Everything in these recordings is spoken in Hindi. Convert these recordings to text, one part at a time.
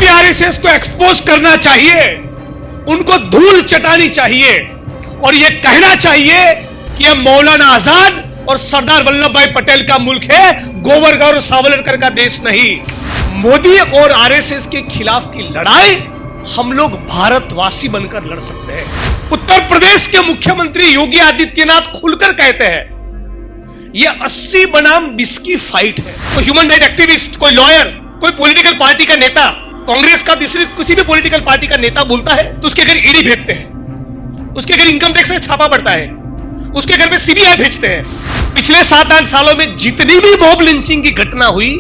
बीजेपी आरएसएस को एक्सपोज करना चाहिए, उनको धूल चटानी चाहिए और यह कहना चाहिए कि यह मौलाना आजाद और सरदार वल्लभ भाई पटेल का मुल्क है, गोवरगांव और सावरकर का देश नहीं। मोदी और आरएसएस के खिलाफ की लड़ाई हम लोग भारतवासी बनकर लड़ सकते हैं। उत्तर प्रदेश के मुख्यमंत्री योगी आदित्यनाथ खुलकर कहते हैं यह 80 बनाम 20 की फाइट है। कोई ह्यूमन राइट एक्टिविस्ट, कोई लॉयर, कोई पॉलिटिकल पार्टी का नेता, कांग्रेस का दूसरी किसी भी पॉलिटिकल पार्टी का नेता बोलता है तो उसके घर ईडी भेजते हैं, उसके घर इनकम टैक्स का छापा पड़ता है, उसके घर में सीबीआई भेजते हैं। पिछले 7-8 सालों में जितनी भी मॉब लिंचिंग की घटना हुई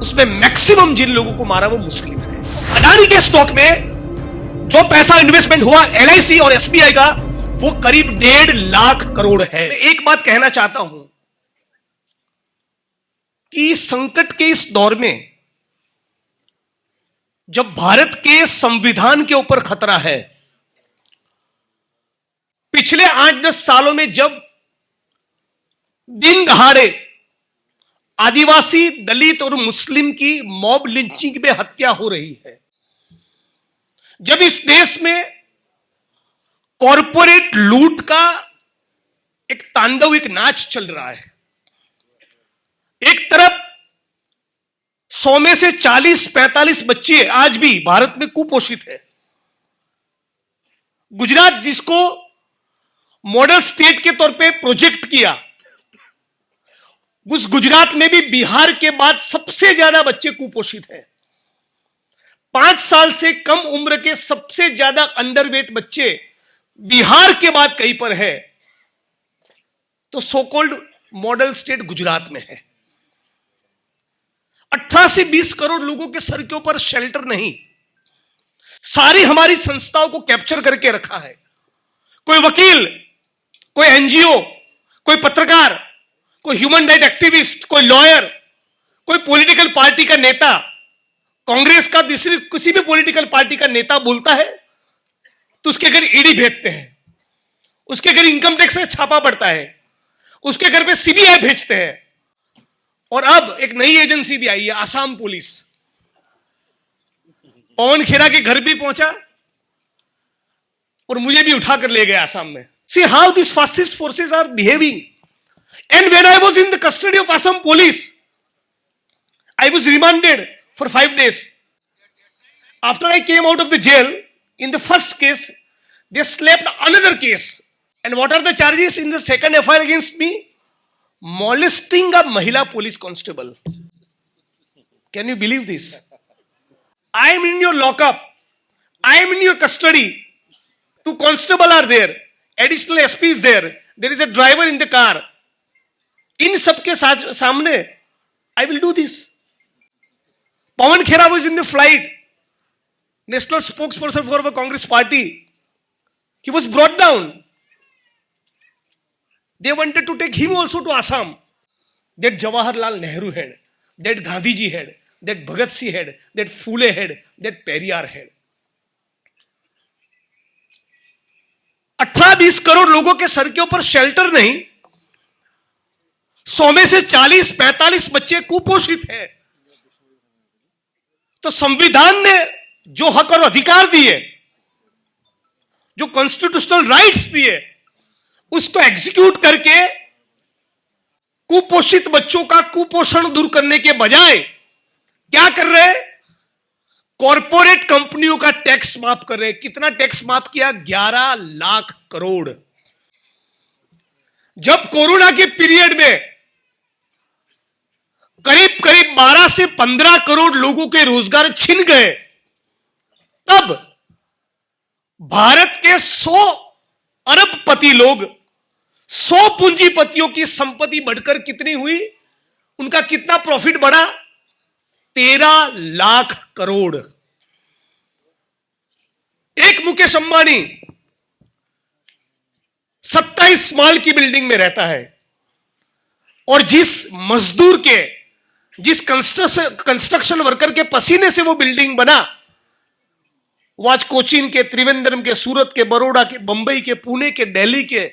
उसमें मैक्सिमम जिन लोगों को मारा वो मुस्लिम है। अडानी के स्टॉक में जो पैसा इन्वेस्टमेंट हुआ एलआईसी और एसबीआई का, वो करीब 1.5 लाख करोड़ है। मैं एक बात कहना चाहता हूं कि संकट के इस दौर में जब भारत के संविधान के ऊपर खतरा है, पिछले 8-10 सालों में जब दिन दहाड़े आदिवासी, दलित और मुस्लिम की मॉब लिंचिंग में हत्या हो रही है, जब इस देश में कॉरपोरेट लूट का एक तांडव, एक नाच चल रहा है, एक तरफ 100 में से 40-45 बच्चे आज भी भारत में कुपोषित है। गुजरात जिसको मॉडल स्टेट के तौर पे प्रोजेक्ट किया, उस गुजरात में भी बिहार के बाद सबसे ज्यादा बच्चे कुपोषित हैं। 5 साल से कम उम्र के सबसे ज्यादा अंडरवेट बच्चे बिहार के बाद कहीं पर है तो so called model state Gujarat में है। 18 से 20 करोड़ लोगों के सर के ऊपर शेल्टर नहीं। सारी हमारी संस्थाओं को कैप्चर करके रखा है। कोई वकील, कोई एनजीओ, कोई पत्रकार, कोई ह्यूमन राइट एक्टिविस्ट, कोई लॉयर, कोई पॉलिटिकल पार्टी का नेता, कांग्रेस का दूसरी किसी भी पॉलिटिकल पार्टी का नेता बोलता है तो उसके घर ईडी भेजते हैं, उसके घर इनकम टैक्स का छापा पड़ता है, उसके घर पे सीबीआई भेजते हैं। और अब एक नई एजेंसी भी आई है, आसाम पुलिस। पवन खेरा के घर भी पहुंचा और मुझे भी उठाकर ले गया आसाम में। See how this fascist forces are behaving. And when I was in the custody of Assam police, I was remanded for 5 days. After I came out of the jail, in the first case, they slapped another case. And what are the charges in the second FIR against me? Molesting a Mahila police constable. Can you believe this? I am in your lockup. I am in your custody. 2 constables are there. Additional SP is there. There is a driver in the car. In सबके सामने, I will do this. Pawan Khera was in the flight, national spokesperson for the Congress party. He was brought down. They wanted to take him also to Assam. That Jawaharlal Nehru had, that Gandhiji had, that Bhagat Singh had, that Phule had, that Periyar had. 18-20 crore लोगों के सर के ऊपर शेल्टर नहीं, 100 में से 40-45 बच्चे कुपोषित हैं। तो संविधान ने जो हक और अधिकार दिए, जो कॉन्स्टिट्यूशनल राइट्स दिए, उसको एग्जीक्यूट करके कुपोषित बच्चों का कुपोषण दूर करने के बजाय क्या कर रहे हैं? कॉरपोरेट कंपनियों का टैक्स माफ कर रहे हैं। कितना टैक्स माफ किया? 11 लाख करोड़। जब कोरोना के पीरियड में करीब 12 से 15 करोड़ लोगों के रोजगार छिन गए, तब भारत के 100 अरबपति लोग, 100 पूंजीपतियों की संपत्ति बढ़कर कितनी हुई? उनका कितना प्रॉफिट बढ़ा? 13 लाख करोड़। एक मुकेश अंबानी 27 माल की बिल्डिंग में रहता है और जिस मजदूर के, जिस कंस्ट्रक्शन वर्कर के पसीने से वो बिल्डिंग बना, वो आज कोचीन के, त्रिवेंद्रम के, सूरत के, बड़ौदा के, बंबई के, पुणे के, दिल्ली के,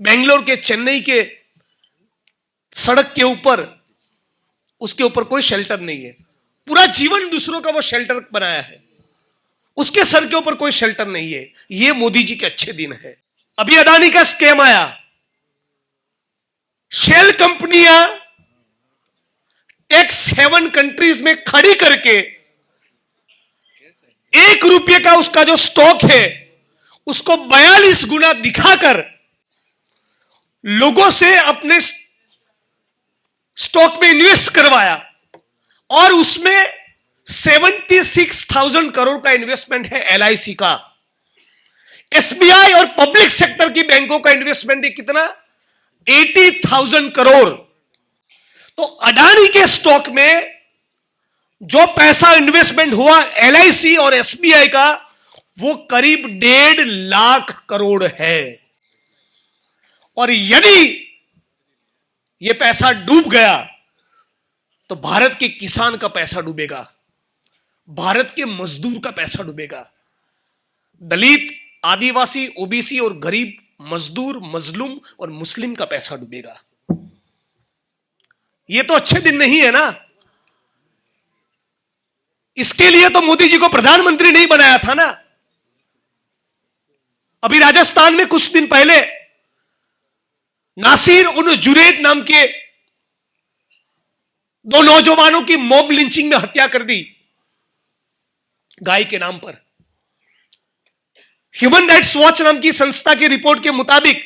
बेंगलोर के, चेन्नई के सड़क के ऊपर, उसके ऊपर कोई शेल्टर नहीं है। पूरा जीवन दूसरों का वो शेल्टर बनाया है, उसके सर के ऊपर कोई शेल्टर नहीं है। ये मोदी जी के अच्छे दिन है। अभी अदानी का स्कैम आया, शेल कंपनियां टैक्स हेवन कंट्रीज में खड़ी करके ₹1 का उसका जो स्टॉक है उसको 42 गुना दिखाकर लोगों से अपने स्टॉक में इन्वेस्ट करवाया और उसमें 76,000 करोड़ का इन्वेस्टमेंट है LIC का। SBI और पब्लिक सेक्टर की बैंकों का इन्वेस्टमेंट है कितना? 80,000 करोड़। तो अडानी के स्टॉक में जो पैसा इन्वेस्टमेंट हुआ LIC और SBI का, वो करीब 1.5 लाख करोड़ है। और यदि यह पैसा डूब गया तो भारत के किसान का पैसा डूबेगा, भारत के मजदूर का पैसा डूबेगा, दलित, आदिवासी, OBC और गरीब मजदूर, मजलूम और मुस्लिम का पैसा डूबेगा। यह तो अच्छे दिन नहीं है ना। इसके लिए तो मोदी जी को प्रधानमंत्री नहीं बनाया था ना। अभी राजस्थान में कुछ दिन पहले नासिर उन जुरैद नाम के 2 नौजवानों की मॉब लिंचिंग में हत्या कर दी गाय के नाम पर। ह्यूमन राइट्स वॉच नाम की संस्था की रिपोर्ट के मुताबिक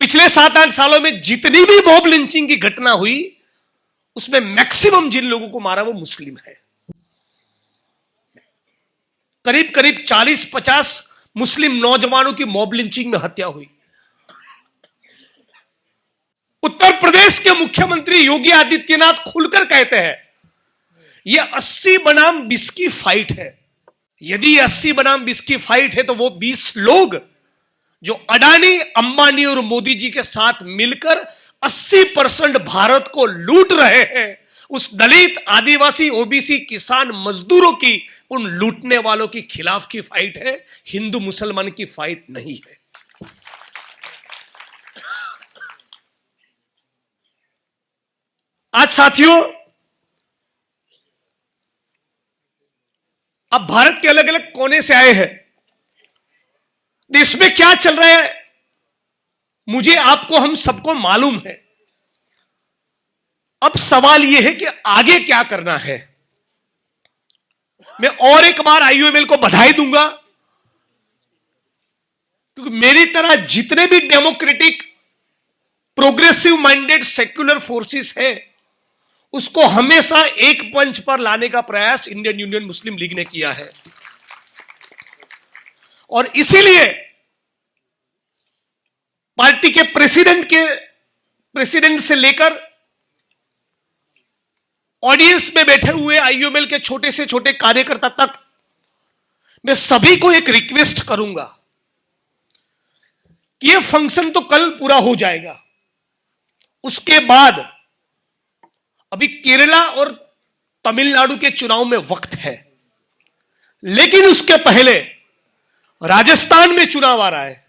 पिछले 7-8 सालों में जितनी भी मॉब लिंचिंग की घटना हुई, उसमें मैक्सिमम जिन लोगों को मारा वो मुस्लिम है। करीब करीब 40-50 मुस्लिम नौजवानों की मॉब लिंचिंग में हत्या हुई। उत्तर प्रदेश के मुख्यमंत्री योगी आदित्यनाथ खुलकर कहते हैं यह 80 बनाम 20 की फाइट है। यदि 80 बनाम 20 की फाइट है तो वो 20 लोग जो अडानी, अंबानी और मोदी जी के साथ मिलकर 80% भारत को लूट रहे हैं, उस दलित, आदिवासी, OBC, किसान, मजदूरों की, उन लूटने वालों के खिलाफ की फाइट है, हिंदू मुसलमान की फाइट नहीं है। आज साथियों, अब भारत के अलग अलग कोने से आए हैं, देश में क्या चल रहा है मुझे, आपको, हम सबको मालूम है। अब सवाल यह है कि आगे क्या करना है। मैं और एक बार IOML को बधाई दूंगा, क्योंकि मेरी तरह जितने भी democratic, progressive minded secular forces हैं, उसको हमेशा एक पंच पर लाने का प्रयास इंडियन यूनियन मुस्लिम लीग ने किया है। और इसीलिए पार्टी के प्रेसिडेंट से लेकर ऑडियंस में बैठे हुए IOML के छोटे से छोटे कार्यकर्ता तक, मैं सभी को एक रिक्वेस्ट करूंगा कि यह फंक्शन तो कल पूरा हो जाएगा, उसके बाद अभी केरला और तमिलनाडु के चुनाव में वक्त है, लेकिन उसके पहले राजस्थान में चुनाव आ रहा है,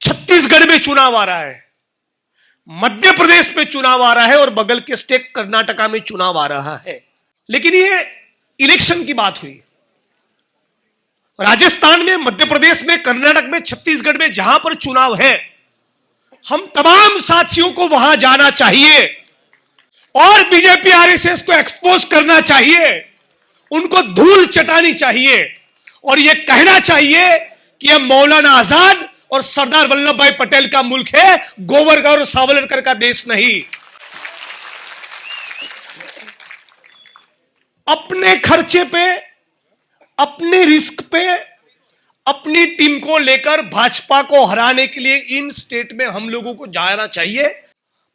छत्तीसगढ़ में चुनाव आ रहा है, मध्य प्रदेश में चुनाव आ रहा है और बगल के स्टेट कर्नाटका में चुनाव आ रहा है। लेकिन ये इलेक्शन की बात हुई। राजस्थान में, मध्य प्रदेश में, कर्नाटक में, छत्तीसगढ़ में जहां पर चुनाव है, हम तमाम साथियों को वहां जाना चाहिए और बीजेपी RSS को एक्सपोज करना चाहिए, उनको धूल चटानी चाहिए और यह कहना चाहिए कि यह मौलाना आजाद और सरदार वल्लभ भाई पटेल का मुल्क है, गोवरगा और सावरकर का देश नहीं। अपने खर्चे पे, अपने रिस्क पे, अपनी टीम को लेकर भाजपा को हराने के लिए इन स्टेट में हम लोगों को जाना चाहिए।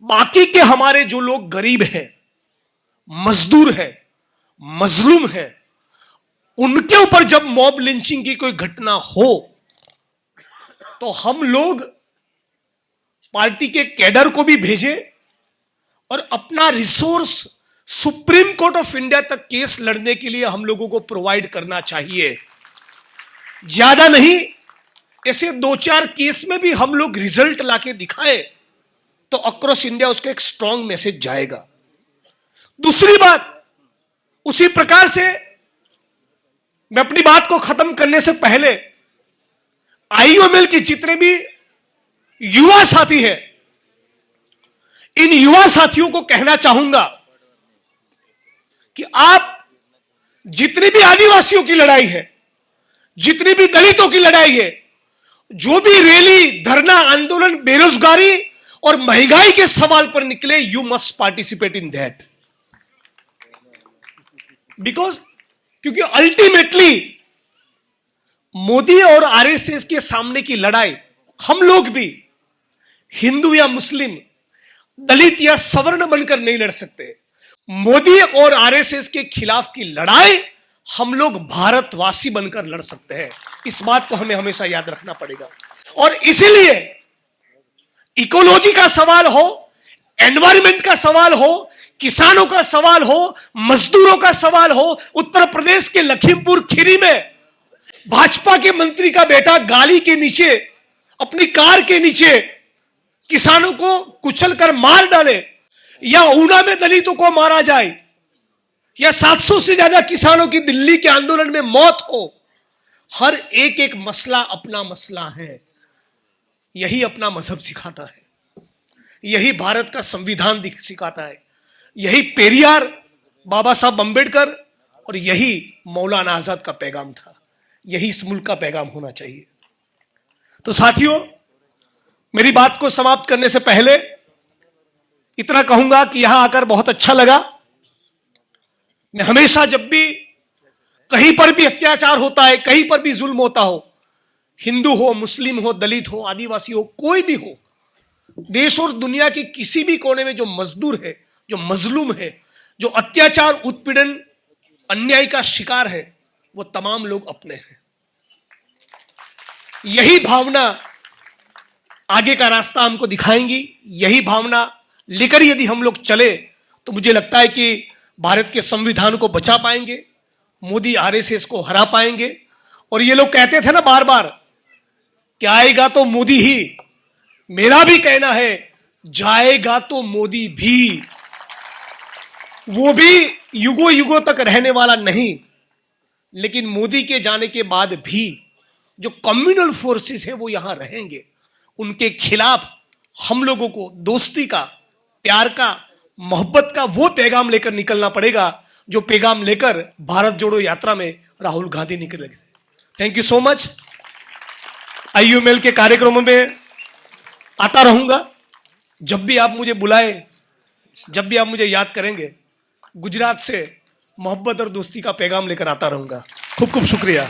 बाकी के हमारे जो लोग गरीब हैं, मजदूर हैं, मजलूम हैं, उनके ऊपर जब मॉब लिंचिंग की कोई घटना हो तो हम लोग पार्टी के कैडर को भी भेजें और अपना resource supreme court of India तक केस लड़ने के लिए हम लोगों को प्रोवाइड करना चाहिए। ज्यादा नहीं, ऐसे 2-4 केस में भी हम लोग रिजल्ट लाके दिखाए तो अक्रॉस इंडिया उसका एक स्ट्रांग मैसेज जाएगा। दूसरी बात, उसी प्रकार से मैं अपनी बात को खत्म करने से पहले आईयूएमएल के जितने भी युवा साथी हैं, इन युवा साथियों को कहना चाहूंगा कि आप जितनी भी आदिवासियों की लड़ाई है, जितनी भी दलितों की लड़ाई है, जो भी रैली, धरना, आंदोलन, बेरोजगारी और महंगाई के सवाल पर निकले, you must participate in that. Because क्योंकि अल्टीमेटली मोदी और आरएसएस के सामने की लड़ाई हम लोग भी हिंदू या मुस्लिम, दलित या सवर्ण बनकर नहीं लड़ सकते। मोदी और आरएसएस के खिलाफ की लड़ाई हम लोग भारतवासी बनकर लड़ सकते हैं। इस बात को हमें हमेशा याद रखना पड़ेगा। और इसीलिए इकोलॉजी का सवाल हो, एनवायरमेंट का सवाल हो, किसानों का सवाल हो, मजदूरों का सवाल हो, उत्तर प्रदेश के लखीमपुर खीरी में भाजपा के मंत्री का बेटा गाली के नीचे, अपनी कार के नीचे किसानों को कुचलकर मार डाले, या ऊना में दलितों को मारा जाए, या 700 से ज्यादा किसानों की दिल्ली के आंदोलन में मौत हो, हर एक एक मसला अपना मसला है। यही अपना मजहब सिखाता है, यही भारत का संविधान सिखाता है, यही पेरियार, बाबा साहब अंबेडकर और यही मौलाना आजाद का पैगाम था, यही इस मुल्क का पैगाम होना चाहिए। तो साथियों, मेरी बात को समाप्त करने से पहले इतना कहूंगा कि यहां आकर बहुत अच्छा लगा। मैं हमेशा जब भी कहीं पर भी अत्याचार होता है, कहीं पर भी जुल्म होता हो, हिंदू हो, मुस्लिम हो, दलित हो, आदिवासी हो, कोई भी हो, देश और दुनिया के किसी भी कोने में जो मजदूर है, जो मजलूम है, जो अत्याचार, उत्पीड़न, अन्याय का शिकार है, वो तमाम लोग अपने हैं। यही भावना आगे का रास्ता हमको दिखाएंगी। यही भावना लेकर यदि हम लोग चले तो मुझे लगता है कि भारत के संविधान को बचा पाएंगे, मोदी आरएसएस को हरा पाएंगे। और ये लोग कहते थे ना बार बार कि आएगा तो मोदी ही, मेरा भी कहना है जाएगा तो मोदी भी। वो भी युगों युगों तक रहने वाला नहीं, लेकिन मोदी के जाने के बाद भी जो कम्युनल फोर्सेस है वो यहां रहेंगे। उनके खिलाफ हम लोगों को दोस्ती का, प्यार का, मोहब्बत का वो पैगाम लेकर निकलना पड़ेगा जो पैगाम लेकर भारत जोड़ो यात्रा में राहुल गांधी निकले। Thank you so much. IUML के कार्यक्रमों में आता रहूंगा। जब भी आप मुझे बुलाए, जब भी आप मुझे याद करेंगे, गुजरात से मोहब्बत और दोस्ती का पैगाम लेकर आता रहूंगा। खूब खूब शुक्रिया।